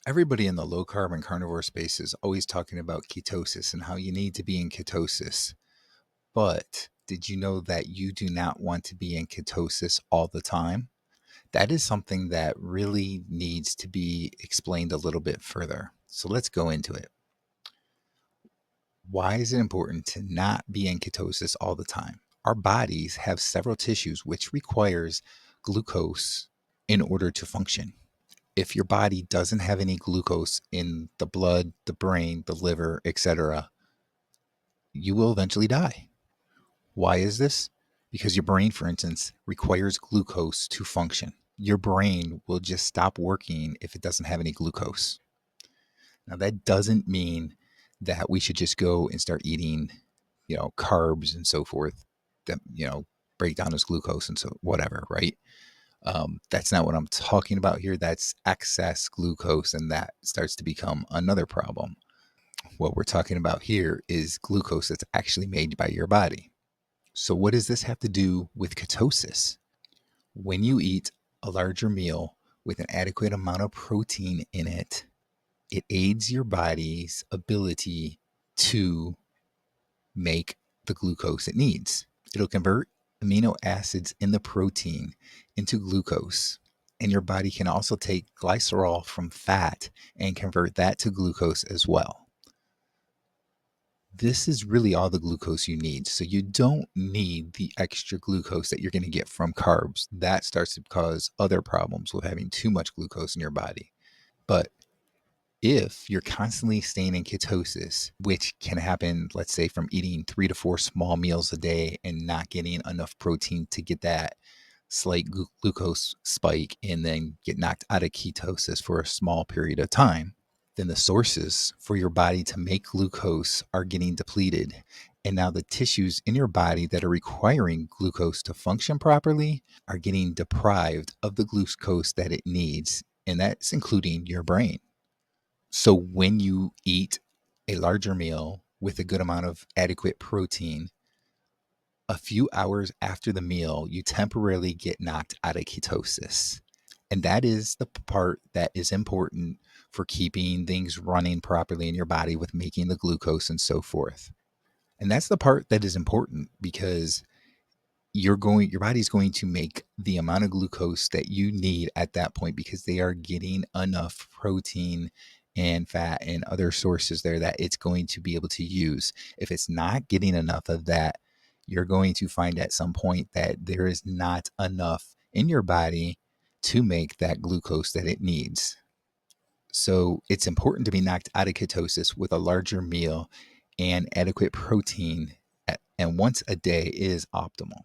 Everybody in the low carb and carnivore space is always talking about ketosis and how you need to be in ketosis. But did you know that you do not want to be in ketosis all the time? That is something that really needs to be explained a little bit further. So let's go into it. Why is it important to not be in ketosis all the time? Our bodies have several tissues which requires glucose in order to function. If your body doesn't have any glucose in the blood, the brain, the liver, etc., you will eventually die. Why is this? Because your brain, for instance, requires glucose to function. Your brain will just stop working if it doesn't have any glucose. Now, that doesn't mean that we should just go and start eating, carbs and so forth that, break down as glucose and so whatever, right? That's not what I'm talking about here. That's excess glucose, and that starts to become another problem. What we're talking about here is glucose that's actually made by your body. So, what does this have to do with ketosis? When you eat a larger meal with an adequate amount of protein in it, it aids your body's ability to make the glucose it needs. It'll convert amino acids in the protein into glucose. And your body can also take glycerol from fat and convert that to glucose as well. This is really all the glucose you need. So you don't need the extra glucose that you're going to get from carbs. That starts to cause other problems with having too much glucose in your body. But if you're constantly staying in ketosis, which can happen, let's say, from eating 3 to 4 small meals a day and not getting enough protein to get that slight glucose spike and then get knocked out of ketosis for a small period of time, then the sources for your body to make glucose are getting depleted. And now the tissues in your body that are requiring glucose to function properly are getting deprived of the glucose that it needs. And that's including your brain. So when you eat a larger meal with a good amount of adequate protein, a few hours after the meal, you temporarily get knocked out of ketosis. And that is the part that is important for keeping things running properly in your body with making the glucose and so forth. And that's the part that is important because your body's going to make the amount of glucose that you need at that point because they are getting enough protein and fat and other sources there that it's going to be able to use. If it's not getting enough of that, you're going to find at some point that there is not enough in your body to make that glucose that it needs. So it's important to be knocked out of ketosis with a larger meal and adequate protein, and once a day is optimal.